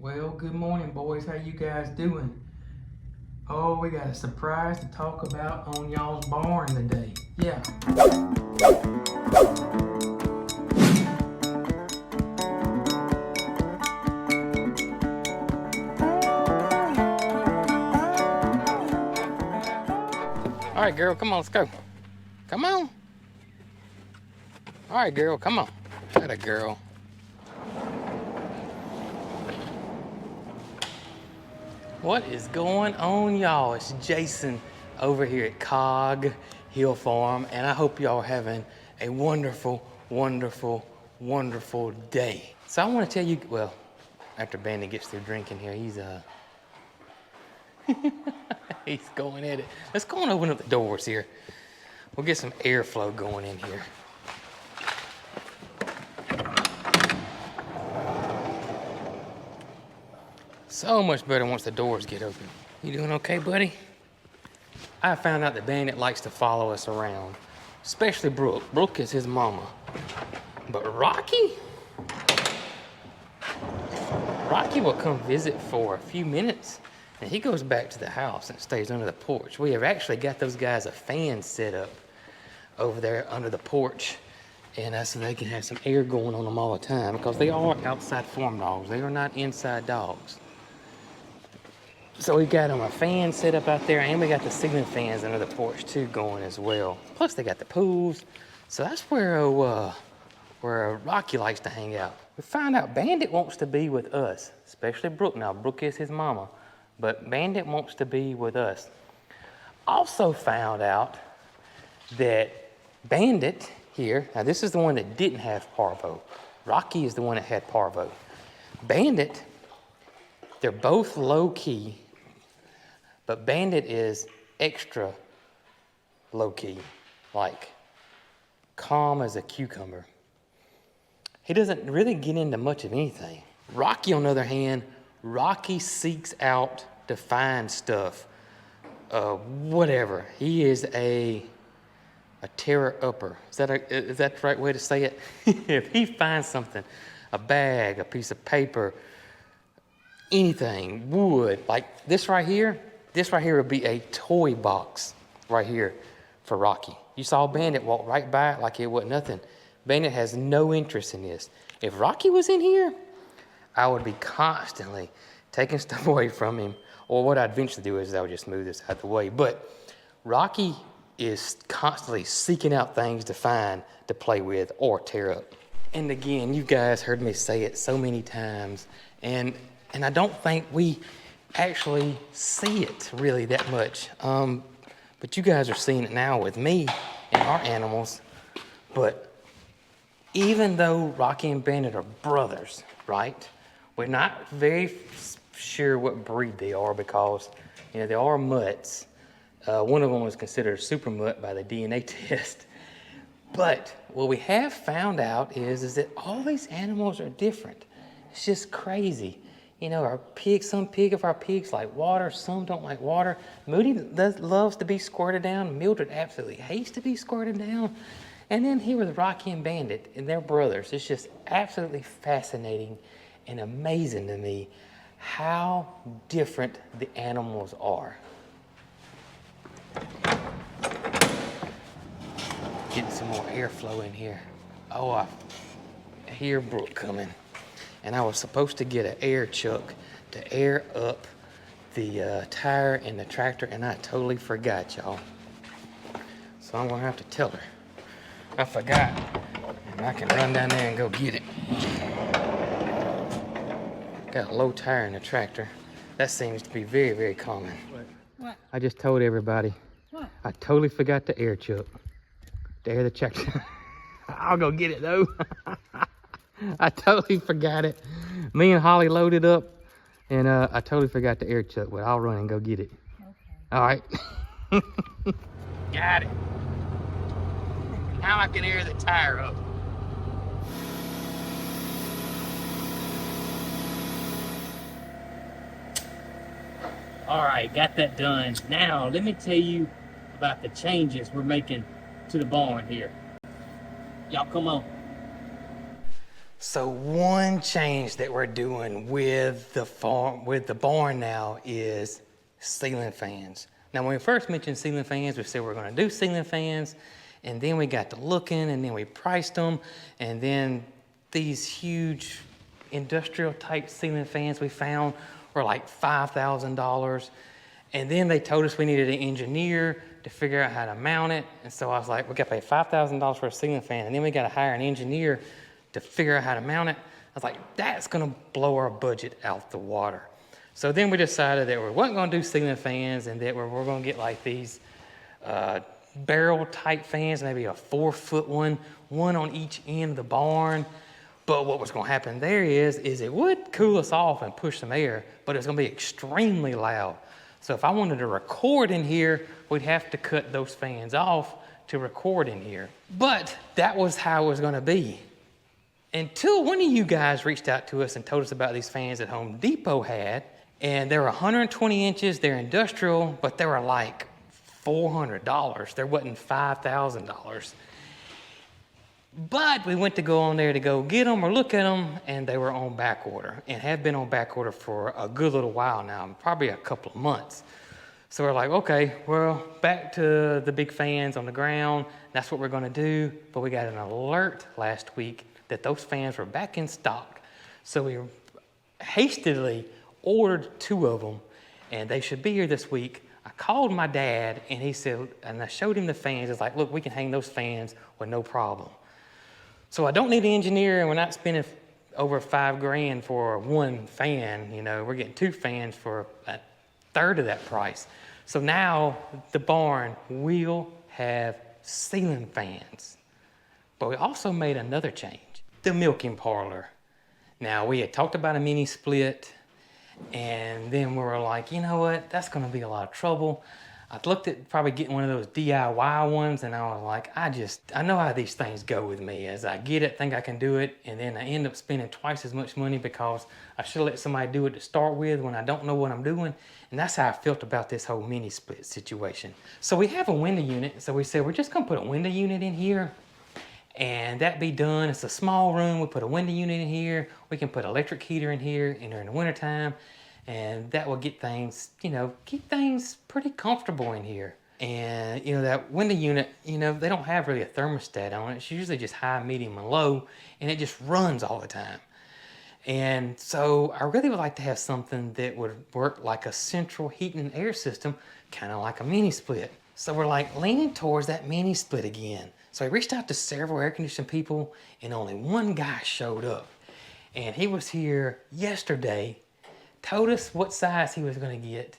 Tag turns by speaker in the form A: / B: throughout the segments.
A: Well, good morning, boys. How you guys doing? Oh, we got a surprise to talk about on y'all's barn today. Yeah. All right, girl, come on, let's go. Come on. All right, girl, come on. That a girl. What is going on, y'all? It's Jason over here at Cog Hill Farm, and I hope y'all are having a wonderful, wonderful, wonderful day. So I want to tell you, well, after Bandit gets through drinking here, he's he's going at it. Let's go and open up the doors here. We'll get some airflow going in here. So much better once the doors get open. You doing okay, buddy? I found out that Bandit likes to follow us around, especially Brooke. Brooke is his mama. But Rocky will come visit for a few minutes, and he goes back to the house and stays under the porch. We have actually got those guys a fan set up over there under the porch, and so they can have some air going on them all the time, because they are outside farm dogs. They are not inside dogs. So we got them a fan set up out there, and we got the ceiling fans under the porch too going as well. Plus they got the pools. So that's where Rocky likes to hang out. We found out Bandit wants to be with us, especially Brooke. Now Brooke is his mama, but Bandit wants to be with us. Also found out that Bandit here, now this is the one that didn't have parvo. Rocky is the one that had parvo. Bandit, they're both low key, but Bandit is extra low key, like calm as a cucumber. He doesn't really get into much of anything. Rocky, on the other hand, Rocky seeks out to find stuff, whatever. He is a terror upper. Is that the right way to say it? If he finds something, a bag, a piece of paper, anything, wood, like this right here would be a toy box right here for Rocky. You saw Bandit walk right by it like it wasn't nothing. Bandit has no interest in this. If Rocky was in here, I would be constantly taking stuff away from him, or what I'd eventually do is I would just move this out of the way. But Rocky is constantly seeking out things to find, to play with, or tear up. And again, you guys heard me say it so many times, and I don't think we actually see it really that much. But you guys are seeing it now with me and our animals. But even though Rocky and Bandit are brothers, right? We're not very sure what breed they are, because they are mutts. One of them was considered a super mutt by the DNA test. But what we have found out is that all these animals are different. It's just crazy. Our pigs, some of our pigs like water, some don't like water. Moody loves to be squirted down. Mildred absolutely hates to be squirted down. And then here with Rocky and Bandit, and they're brothers. It's just absolutely fascinating and amazing to me how different the animals are. Getting some more airflow in here. Oh, I hear Brooke coming. And I was supposed to get an air chuck to air up the tire in the tractor, and I totally forgot, y'all. So I'm gonna have to tell her I forgot, and I can run down there and go get it. Got a low tire in the tractor. That seems to be very, very common.
B: What?
A: I just told everybody.
B: What?
A: I totally forgot the air chuck to air the tractor. I'll go get it though. I totally forgot it. Me and Holly loaded up, and I totally forgot the air chuck, but I'll run and go get it.
B: Okay.
A: All right. Got it. Now I can air the tire up.
B: All right, got that done. Now, let me tell you about the changes we're making to the barn here. Y'all come on.
A: So one change that we're doing with the farm, with the barn now, is ceiling fans. Now, when we first mentioned ceiling fans, we said we're going to do ceiling fans, and then we got to looking, and then we priced them, and then these huge industrial type ceiling fans we found were like $5,000. And then they told us we needed an engineer to figure out how to mount it. And so I was like, we got to pay $5,000 for a ceiling fan, and then we got to hire an engineer to figure out how to mount it. I was like, that's going to blow our budget out the water. So then we decided that we weren't going to do ceiling fans, and that we're going to get like these barrel type fans, maybe a 4-foot one on each end of the barn. But what was going to happen there is it would cool us off and push some air, but it's going to be extremely loud. So if I wanted to record in here, we'd have to cut those fans off to record in here. But that was how it was going to be. Until one of you guys reached out to us and told us about these fans that Home Depot had, and they were 120 inches, they're industrial, but they were like $400. There wasn't $5,000. But we went to go on there to go get them or look at them, and they were on back order, and have been on back order for a good little while now, probably a couple of months. So we're like, okay, well, back to the big fans on the ground. That's what we're going to do. But we got an alert last week that those fans were back in stock. So we hastily ordered 2 of them, and they should be here this week. I called my dad, and he said, and I showed him the fans. It's like, look, we can hang those fans with no problem. So I don't need an engineer, and we're not spending over $5,000 for one fan. You know, we're getting 2 fans for a third of that price. So now the barn will have ceiling fans. But we also made another change. The milking parlor. Now, we had talked about a mini split, and then we were like, you know what, that's going to be a lot of trouble. I looked at probably getting one of those DIY ones, and I was like, I know how these things go with me. As I get it, think I can do it, and then I end up spending twice as much money because I should let somebody do it to start with when I don't know what I'm doing. And that's how I felt about this whole mini split situation. So we have a window unit, so we said we're just going to put a window unit in here, and that be done. It's a small room. We put a window unit in here. We can put an electric heater in here during the wintertime. And that will get things, keep things pretty comfortable in here. And, that window unit, they don't have really a thermostat on it. It's usually just high, medium, and low, and it just runs all the time. And so I really would like to have something that would work like a central heating and air system, kind of like a mini split. So we're like leaning towards that mini split again. So I reached out to several air conditioning people, and only one guy showed up. And he was here yesterday, told us what size he was going to get,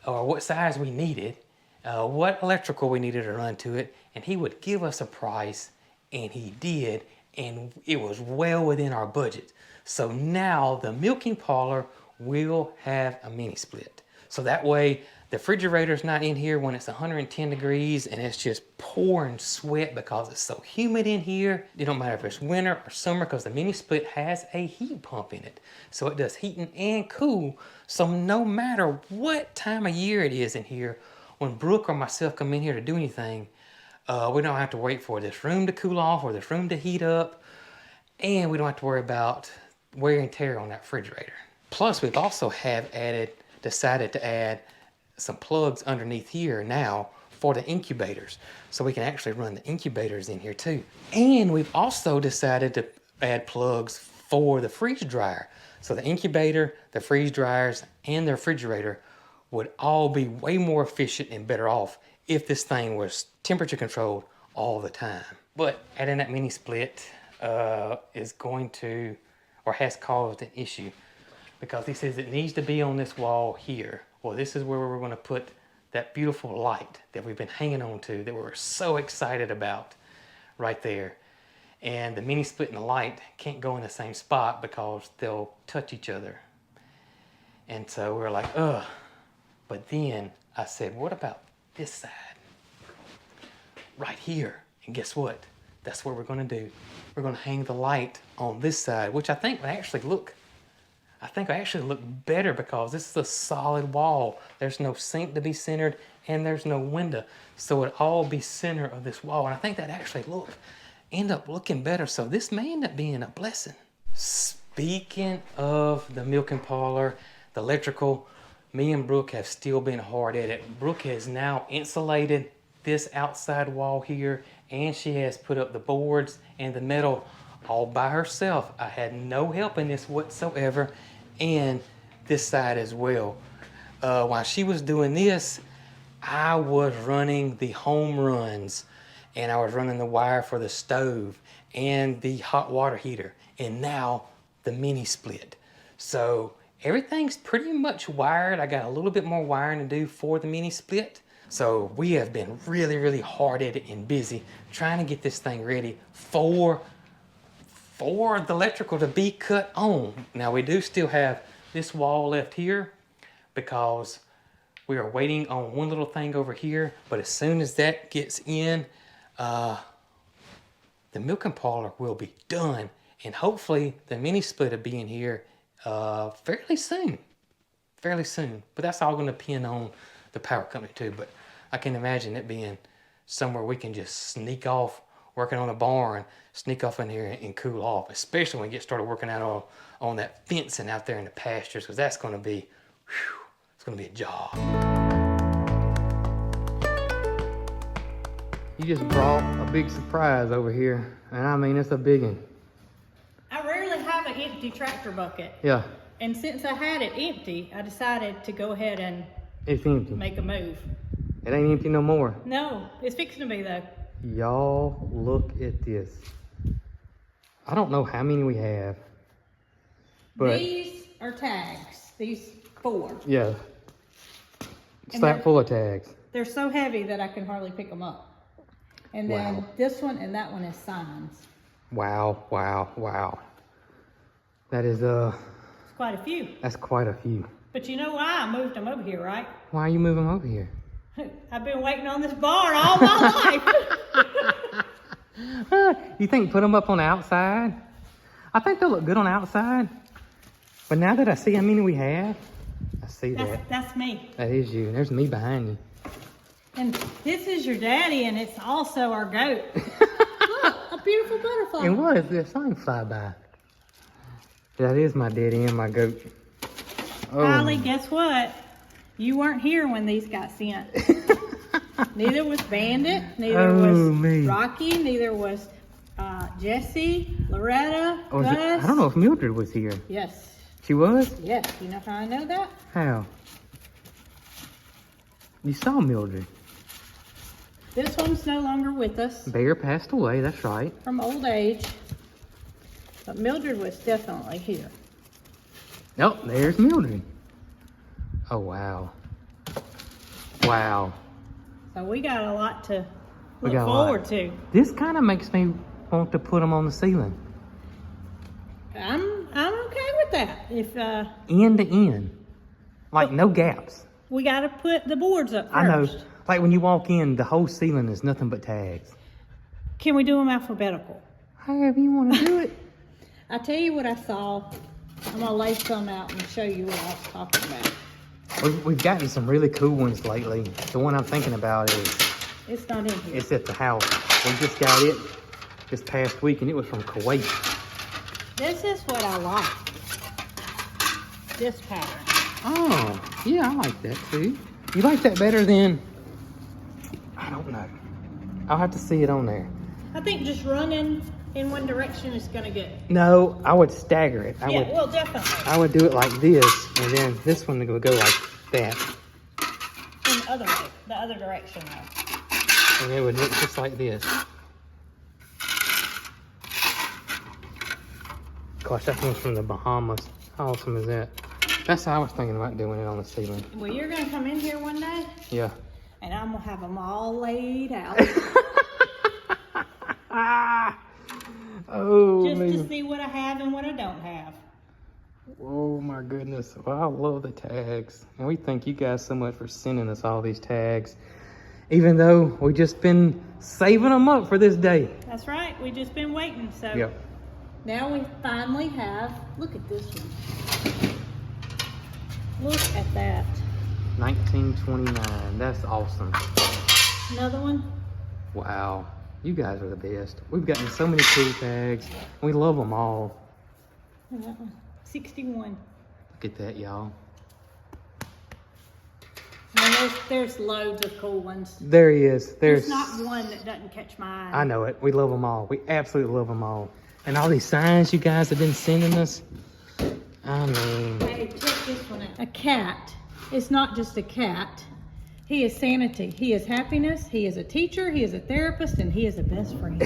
A: or what size we needed, what electrical we needed to run to it, and he would give us a price, and he did, and it was well within our budget. So now the milking parlor will have a mini split. So that way the refrigerator's not in here when it's 110 degrees and it's just pouring sweat because it's so humid in here. It don't matter if it's winter or summer because the mini split has a heat pump in it. So it does heating and cool. So no matter what time of year it is in here, when Brooke or myself come in here to do anything, we don't have to wait for this room to cool off or this room to heat up. And we don't have to worry about wear and tear on that refrigerator. Plus, we've also decided to add some plugs underneath here now for the incubators. So we can actually run the incubators in here too. And we've also decided to add plugs for the freeze dryer. So the incubator, the freeze dryers, and the refrigerator would all be way more efficient and better off if this thing was temperature controlled all the time. But adding that mini split is going to, or has caused an issue, because he says it needs to be on this wall here. Well, this is where we're going to put that beautiful light that we've been hanging on to, that we're so excited about, right there. And the mini split and the light can't go in the same spot because they'll touch each other. And so we're like, ugh. But then I said, what about this side? Right here. And guess what? That's what we're going to do. We're going to hang the light on this side, which I think will actually look better because this is a solid wall. There's no sink to be centered and there's no window. So it'll all be center of this wall. And I think that actually end up looking better. So this may end up being a blessing. Speaking of the milking parlor, the electrical, me and Brooke have still been hard at it. Brooke has now insulated this outside wall here, and she has put up the boards and the metal all by herself. I had no help in this whatsoever, and this side as well. While she was doing this, I was running the home runs, and I was running the wire for the stove and the hot water heater, and now the mini split. So everything's pretty much wired. I got a little bit more wiring to do for the mini split. So we have been really, really hard at it and busy trying to get this thing ready for the electrical to be cut on. Now we do still have this wall left here because we are waiting on one little thing over here, but as soon as that gets in, the milking parlor will be done, and hopefully the mini split will be in here fairly soon. But that's all going to depend on the power company too. But I can imagine it being somewhere we can just sneak off, working on a barn, sneak off in here and cool off, especially when we get started working out on that fencing out there in the pastures, because that's going to be, it's going to be a job. You just brought a big surprise over here, and I mean, it's a big one.
C: I rarely have an empty tractor bucket.
A: Yeah.
C: And since I had it empty, I decided to go ahead and
A: It's empty.
C: make a move.
A: It ain't empty no more.
C: No, it's fixing to be though.
A: Y'all, look at this. I don't know how many we have, but
C: These are tags. These 4.
A: yeah,
C: And
A: slap
C: they're-
A: full of tags.
C: They're so heavy that I can hardly pick them up. And then
A: Wow.
C: this one and that one is signs.
A: Wow, wow, wow. That is
C: It's quite a few.
A: that's quite a few.
C: But you know why I moved them over here, right?
A: Why are you moving over here?
C: I've been waiting on this barn all my life.
A: You think put them up on the outside? I think they'll look good on the outside. But now that I see how many we have, I see that.
C: That's me.
A: That is you. There's me behind you.
C: And this is your daddy, and it's also our goat. Look, a beautiful butterfly.
A: And what is this? I ain't fly by. That is my daddy and my goat. Oh.
C: Holly, guess what? You weren't here when these got sent. Neither was Bandit. Neither was
A: me.
C: Rocky. Neither was Jesse, Loretta,
A: Or is
C: Gus.
A: it, I don't know if Mildred was here.
C: Yes.
A: She was?
C: Yes. You know how I know that?
A: How? You saw Mildred.
C: This one's no longer with us
A: Bear passed away, that's right.
C: from old age. But Mildred was definitely here.
A: Oh, there's Mildred. Oh, wow. Wow.
C: So we got a lot to
A: We
C: look
A: got a lot.
C: forward to.
A: This kind of makes me want to put them on the ceiling.
C: I'm okay with that. If
A: End to end. Like no gaps.
C: we got to put the boards up first.
A: I know. Like when you walk in, the whole ceiling is nothing but tags.
C: Can we do them alphabetical?
A: However you want to do it.
C: I tell you what I saw. I'm gonna lay some out and show you what I was talking about.
A: We've gotten some really cool ones lately. The one I'm thinking about is,
C: It's not in here.
A: it's at the house. We just got it this past week, and it was from Kuwait.
C: This is what I like. This pattern.
A: Oh, yeah, I like that too. You like that better than, I don't know. I'll have to see it on there.
C: I think just running in one direction is gonna get.
A: No, I would stagger it.
C: Well, definitely.
A: I would do it like this, and then this one would go like that.
C: In the other way, the other direction though.
A: And it would look just like this. Gosh, that one's from the Bahamas. How awesome is that? That's how I was thinking about doing it on the ceiling.
C: Well, you're gonna come in here one day,
A: Yeah.
C: and I'm gonna have them all laid out
A: Oh,
C: just to
A: man.
C: see what I have and what I don't have.
A: Oh, my goodness. Well, I love the tags. And we thank you guys so much for sending us all these tags. Even though we just been saving them up for this day.
C: That's right. We just been waiting. So
A: Yep.
C: now we finally have. Look at this one. Look at that.
A: 1929. That's awesome.
C: Another one.
A: Wow. You guys are the best. We've gotten so many cool tags. We love them all.
C: That one, 61.
A: Look at that, y'all.
C: And there's loads of cool ones.
A: There he is.
C: There's not one that doesn't catch my eye.
A: I know it. We love them all. We absolutely love them all. And all these signs you guys have been sending us. I mean,
C: Hey, check this one out. A cat is not just a cat. He is sanity. He is happiness. He is a teacher. He is a therapist, and he is a best friend.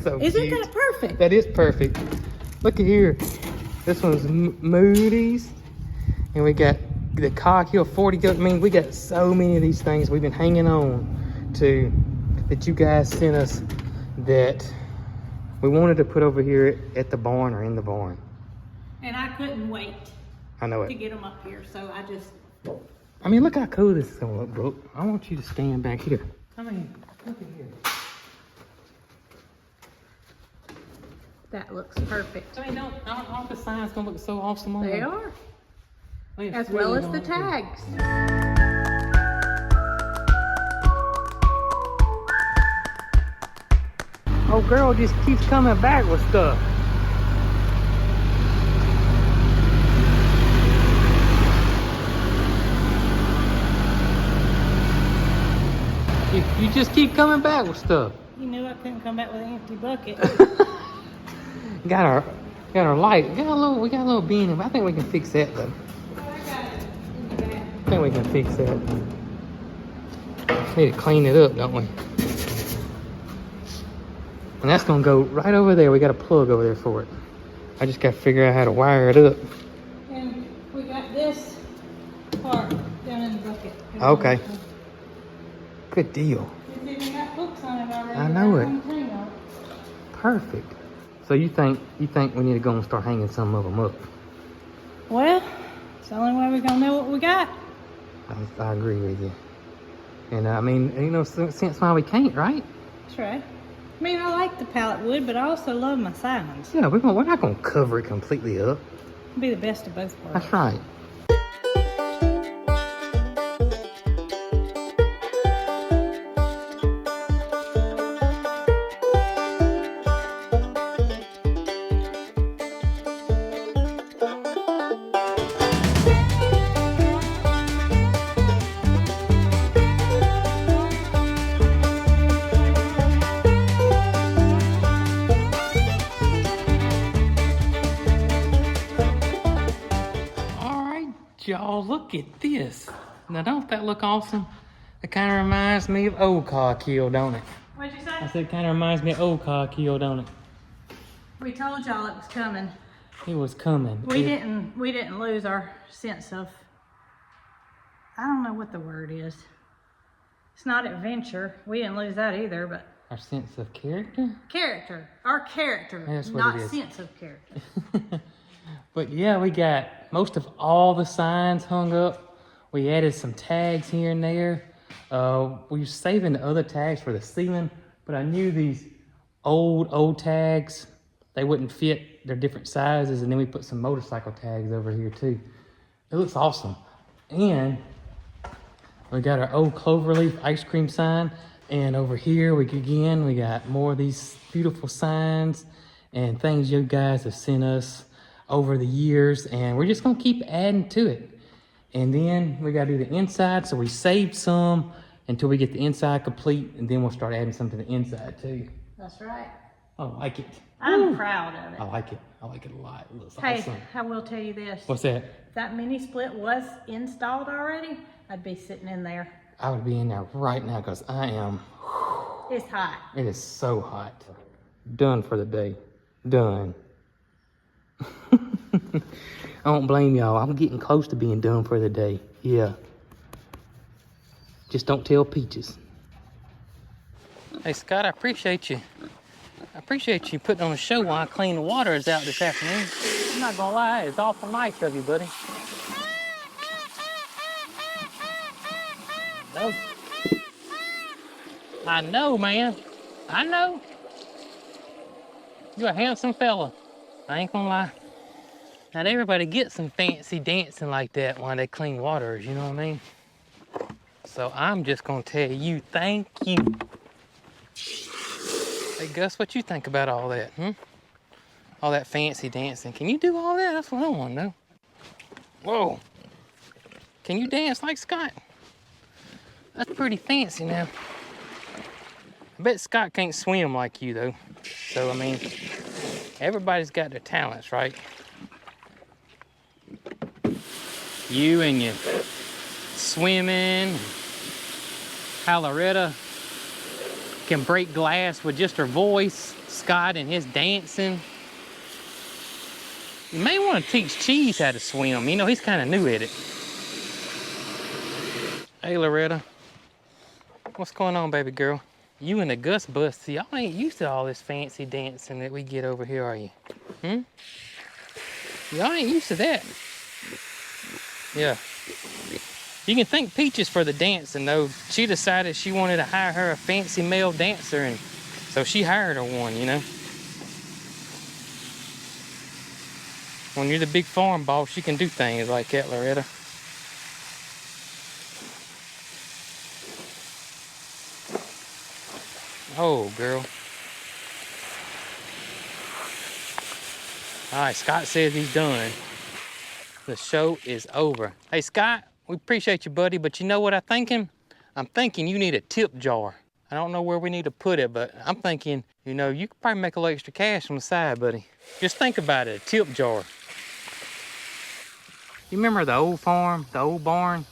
A: so
C: Isn't
A: cute.
C: that perfect?
A: That is perfect. Look at here. This one's Moody's. And we got the Cog Hill 40 goat. I mean, we got so many of these things we've been hanging on to that you guys sent us that we wanted to put over here at the barn or in the barn.
C: And I couldn't wait
A: I know
C: to
A: it.
C: get them up here, so I just...
A: I mean, look how cool this is gonna look, Brooke. I want you to stand back here. Come in. Look at here.
C: That looks perfect.
A: I mean, aren't the signs gonna look so awesome on
C: They
A: them?
C: are.
A: It's
C: As
A: really
C: well as
A: gonna
C: the
A: look good.
C: tags.
A: Oh, girl just keeps coming back with stuff. You just keep coming back with stuff.
C: You knew I couldn't come back with an empty bucket.
A: Got our light. We got a little bean. I think we can fix that though. I think we can fix that. Need to clean it up, don't we? And that's gonna go right over there. We got a plug over there for it. I just gotta figure out how to wire it up.
C: And we got this part down in the bucket.
A: Okay. Good deal.
C: It's even got hooks on it already.
A: I know it.
C: without one thing on it.
A: Perfect. So you think we need to go and start hanging some of them up?
C: Well, it's the only way we're gonna know what we got.
A: I agree with you. And I mean, you know, since why we can't, right?
C: That's right. I mean, I like the pallet wood, but I also love my signs.
A: Yeah, we're not gonna cover it completely up.
C: It'll be the best of both worlds.
A: That's right. Y'all, look at this. Now, don't that look awesome? It kind of reminds me of old Cog Hill, don't it?
C: What'd you
A: I
C: say?
A: said it kind of reminds me of old Cog Hill, don't it?
C: We told y'all it was coming.
A: It was coming.
C: We didn't lose our sense of, I don't know what the word is. It's not adventure. We didn't lose that either, but
A: Our sense of character?
C: character. Our character,
A: That's what
C: not
A: it is.
C: sense of character.
A: But yeah, we got most of all the signs hung up. We added some tags here and there. We were saving the other tags for the ceiling, but I knew these old tags, they wouldn't fit. They're different sizes, and then we put some motorcycle tags over here too. It looks awesome. And we got our old cloverleaf ice cream sign, and over here we got more of these beautiful signs and things you guys have sent us over the years, and we're just gonna keep adding to it. And then we gotta do the inside, so we saved some until we get the inside complete, and then we'll start adding some to the inside too.
C: That's right.
A: I like it.
C: I'm proud of it.
A: I like it. I like it a lot. It looks
C: Hey,
A: awesome.
C: I will tell you this.
A: What's that?
C: If that mini split was installed already, I'd be sitting in there.
A: I would be in there right now because I am.
C: It's hot.
A: It is so hot. Done for the day. Done. I don't blame y'all. I'm getting close to being done for the day. Yeah. Just don't tell Peaches. Hey, Scott, I appreciate you. I appreciate you putting on a show while I clean the waters out this afternoon. I'm not gonna lie, it's awful nice of you, buddy. No. I know, man. I know. You're a handsome fella. I ain't gonna lie. Not everybody gets some fancy dancing like that while they clean waters, you know what I mean? So I'm just gonna tell you, thank you. Hey, Gus, what you think about all that, All that fancy dancing. Can you do all that? That's what I want to know. Whoa. Can you dance like Scott? That's pretty fancy now. I bet Scott can't swim like you though. So, I mean, everybody's got their talents, right? You and your swimming. Loretta can break glass with just her voice. Scott and his dancing. You may want to teach Cheese how to swim. You know, he's kind of new at it. Hey, Loretta. What's going on, baby girl? You and the Gus Bus, see, y'all ain't used to all this fancy dancing that we get over here, are you? Y'all ain't used to that. Yeah. You can thank Peaches for the dancing, though. She decided she wanted to hire her a fancy male dancer, and so she hired her one, you know. When you're the big farm boss, you can do things like that, Loretta. Oh, girl. All right, Scott says he's done. The show is over. Hey, Scott, we appreciate you, buddy, but you know what I'm thinking? I'm thinking you need a tip jar. I don't know where we need to put it, but I'm thinking, you know, you could probably make a little extra cash on the side, buddy. Just think about it, a tip jar. You remember the old farm, the old barn,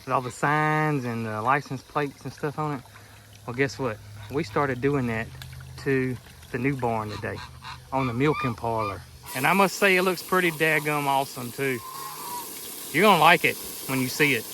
A: with all the signs and the license plates and stuff on it? Well, guess what? We started doing that to the new barn today on the milking parlor. And I must say, it looks pretty daggum awesome too. You're gonna like it when you see it.